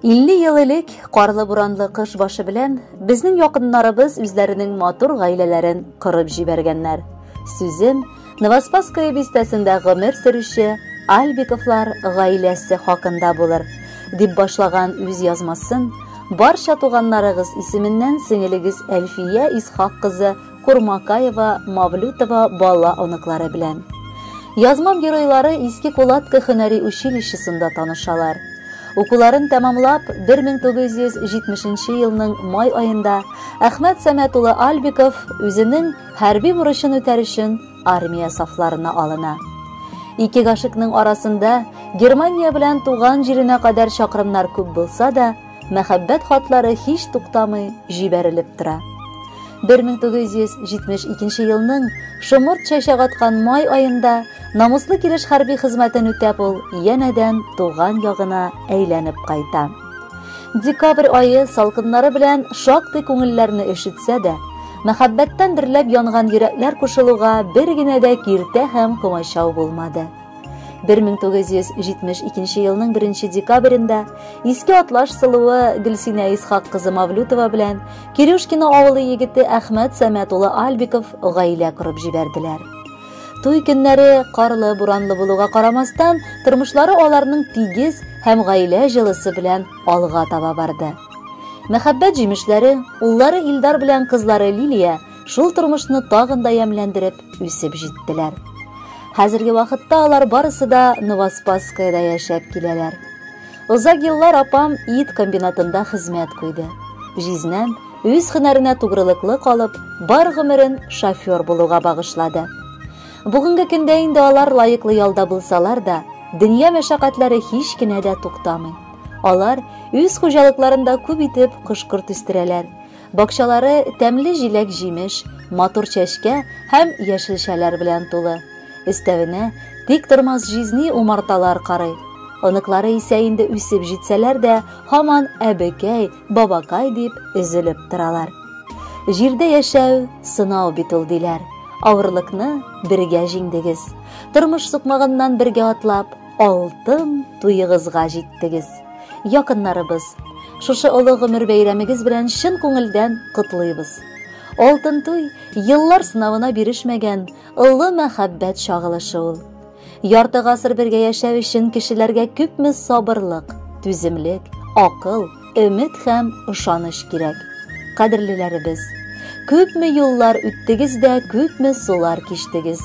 50 ел элек карлы-буранлы кыш башы белән безнең якыннарыбыз үзләренең матур гаиләләрен кырып җибәргәннәр. Сүзем Новоспасская бистәсендә гомер сөрүче Альбиковлар гаиләсе хакында булыр, дип башлаган үз язмасын барча туганнарыгыз исеменнән сеңелегез Әлфия Исхак кызы Курмакаева Мавлютова бала оныклары белән. Язмам геройлары Иске Кулатка һөнәри училищесында танышалар. Укуларын тәмамлап, 1970 елның май айында Әхмәт Сәмәт улы Альбиков үзенең хәрби бурычын үтәр өчен армия сафларына алына. Ике гашыкның арасында Германия белән туган җиренә кадәр чакрымнар күп булса да, мәхәббәт хатлары һич туктамый җибәрелеп тора. 1972 елның шомырт чәчәк аткан май айында намуслы килеш хәрби хезмәтен үтәп ул янәдән туган ягына әйләнеп кайта. Декабрь айы салкыннары белән шактый күңелләрне өшетсә дә, мәхәббәттән дөрләп янган йөрәкләр кушылуга бер генә дә киртә һәм комачау булмады. 1972 елның 1 декабрендә Иске Атлаш сылуы Гөлсинә Исхак кызы Мавлютова белән Кирюшкина авылы егете Әхмәт Сәмәт улы Альбиков гаилә корып җибәрделәр. Туй көннәре карлы-буранлы булуга карамастан, тормышлары аларның тигез һәм гаилә җылысы белән алга таба барды. Мәхәббәт җимешләре, уллары Илдар белән кызлары Лилия шул тормышны тагын да ямьләндереп үсеп җиттеләр. Хәзерге вакытта алар барысы да Новоспасскаяда яшәп киләләр. Озак еллар апам ит комбинатында хезмәт куйды. Жизнән үз һөнәренә тугрылыклы калып, бар гомерен шофер булуга багышлады. Бүгенге көндә инде алар лаеклы ялда булсалар да, дөнья мәшәкатьләре һич кенә дә туктамый. Алар үз хуҗалыкларында күп итеп кышкырт үстерәләр. Бакчалары тәмле җиләк-җимеш, матур чәчкә һәм яшелчәләр белән тулы. Өстәвенә тик тормас жизни умарталар карый. Оныклары исә инде үсеп җитсәләр дә, һаман әбекәй, бабакай дип өзелеп торалар. Җирдә яшәү сынау бит ул диләр. Авырлыкны бергә җиңдегез. Тормыш сукмагыннан бергә атлап, алтын туйыгызга җиттегез. Якыннарыбыз, шушы олы гомер бәйрәмегез белән чын күңелдән котлыйбыз. Алтын туй еллар сынавына бирешмәгән олы мәхәббәт чагылышы ул. Ярты гасыр бергә яшәү өчен кешеләргә күпме сабырлык, түземлек, акыл, өмет һәм ышаныч кирәк. Кадерлеләребез, күпме юллар үттегез дә, күпме сулар кичтегез.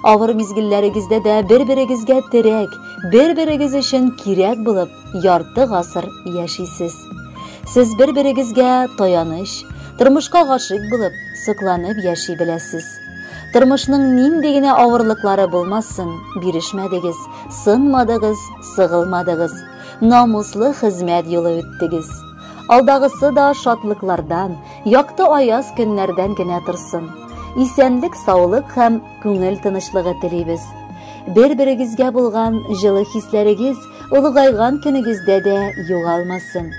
Авыр мизгелләрегездә дә бер-берегезгә терәк, бер-берегез өчен кирәк булып, ярты гасыр яшисез. Сез бер-берегезгә таяныч, тормышка гашык булып, сыкланып яши беләсез. Тормышның нинди генә авырлыклары булмасын, бирешмәдегез, сынмадыгыз, сыгылмадыгыз, намуслы хезмәт юлы үттегез. Алдагысы да шатлыклардан, якты аяз көннәрдән генә торсын. Исәнлек, саулык һәм күңел тынычлыгы телибез. Бер-берегезгә булган җылы хисләрегез улыгайган көнегездә дә югалмасын.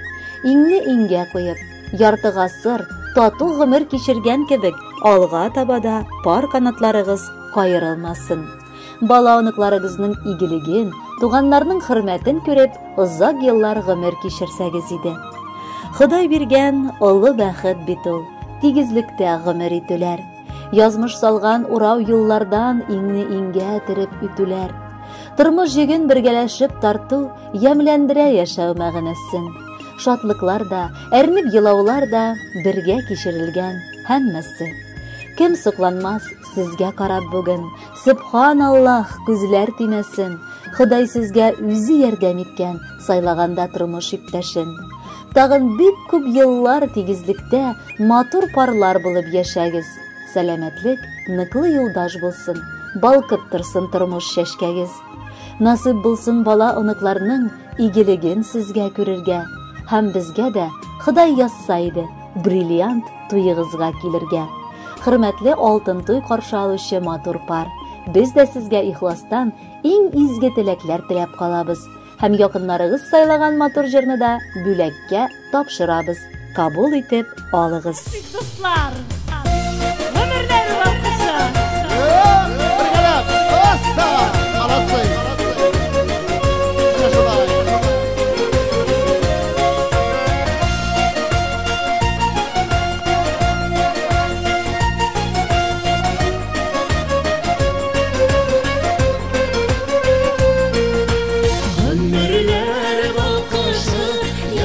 Иңне иңгә куеп, ярты гасыр тату гомер кичергән кебек, алга табада пар канатларыгыз кайрылмасын. Бала оныкларыгызның игелеген, туганнарның хөрмәтен күреп, озак еллар гомер кичерсәгез иде. Ходай биргән олы бәхет бит ул, тигезлектә гомер итүләр. Язмыш салган урау юллардан иңне иңгә тереп үтүләр. Тормыш җиген бергәләшеп тарту ямьләндерә яшәү мәгънәсен. Шатлыклар да, әрнеп елаулар да бергә кичерелгән һәммәсе. Кем сокланмас сезгә карап бүген, Субханаллаһ, күзләр тимәсен. Ходай сезгә үзе ярдәм иткән, сайлаганда тормыш иптәшен. Тагын бик күп еллар тигезлектә матур парлар булып яшәгез. Сәламәтлек, ныклы юлдаш булсын, балкып торсын тормыш чәчкәгез. Насып булсын бала оныкларның игелеген сезгә күрергә. Һәм безгә дә Ходай язса иде, бриллиант туйыгызга килергә. Хөрмәтле алтын туй каршы алучы матур пар, без дә сезгә ихластан иң изге теләкләр теләп калабыз. Һәм якыннарыгыз сайлаган матур җырны да бүләккә тапшырабыз. Кабул итеп алыгыз. Дуслар, гомерләр вакыты. Молодцы.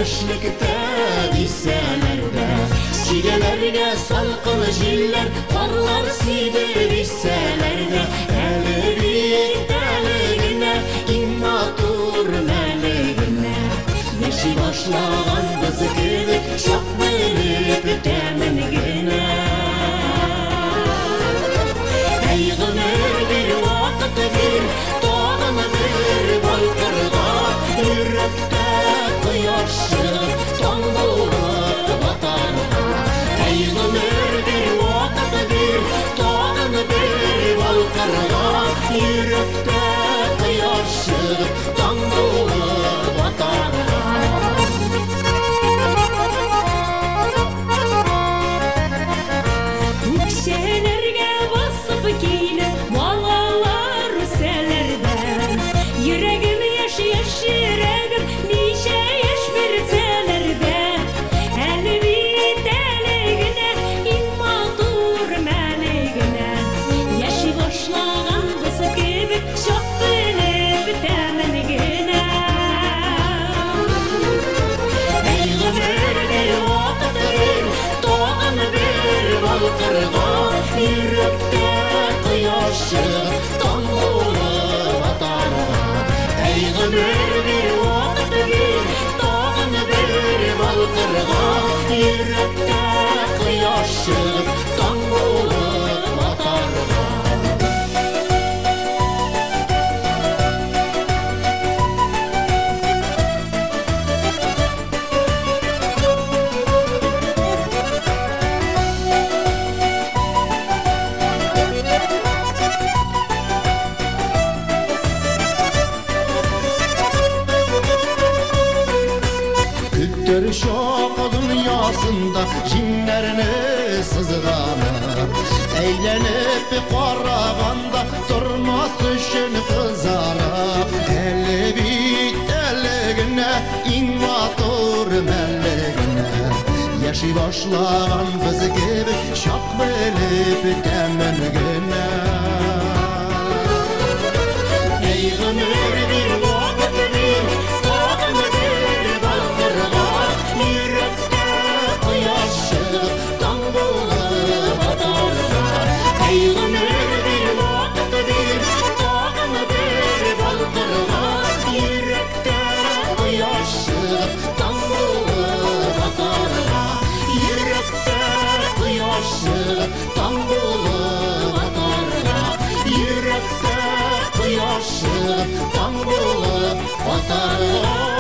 Яшьлектә дисәләр дә, чигәләргә салкын җилләр, карлар сиде дисәләр дә, әле бит әле генә иң матур мәле генә. Яши башлаган кыз кебек, шак белеп үтәмен генә. Әй гомер бир, вакыт бир, тагын бер балкырга, йөрәктә кояш чыгып, таң булып батарга. Әй гомер бир, вакыт бир, тагын бер балкырга, йөрәктә кояш чыгып, таң булып батарга. Үкшеләргә басып килеп, балалар үсәләрдән. Йөрәгем яшь йөрәгем, ничә яшь бирсәләр дә. Әле бит әле генә иң матур мәле генә. Яши башлаган кыз кебек, шак белеп үтәмен генә. Әй гомер бир, вакыт бир, тагын бер балкырга, йөрәктә кояш чыгып, таң булып батарга. Әй гомер бир, вакыт бир, тагын бер балкырга, йөрәктә кояш чыгып, таң булып батарга. Күттер шоқ dünyasında jinlerini sızgana, eğlenip qaraganda durmas üçün kızara. Әле бит әле генә иң матур мәле генә. Яши башлаган кыз кебек, шак белеп үтәмен генә. Әй гомер бир, вакыт бир, тагын бер балкырга, йөрәктә кояш чыгып, таң булып батарга. Әй гомер бир, вакыт бир, тагын бер балкырга, йөрәктә кояш чыгып, таң булып батарга. Йөрәктә кояш чыгып, таң булып батарга. Йөрәктә кояш чыгып, таң булып батарга.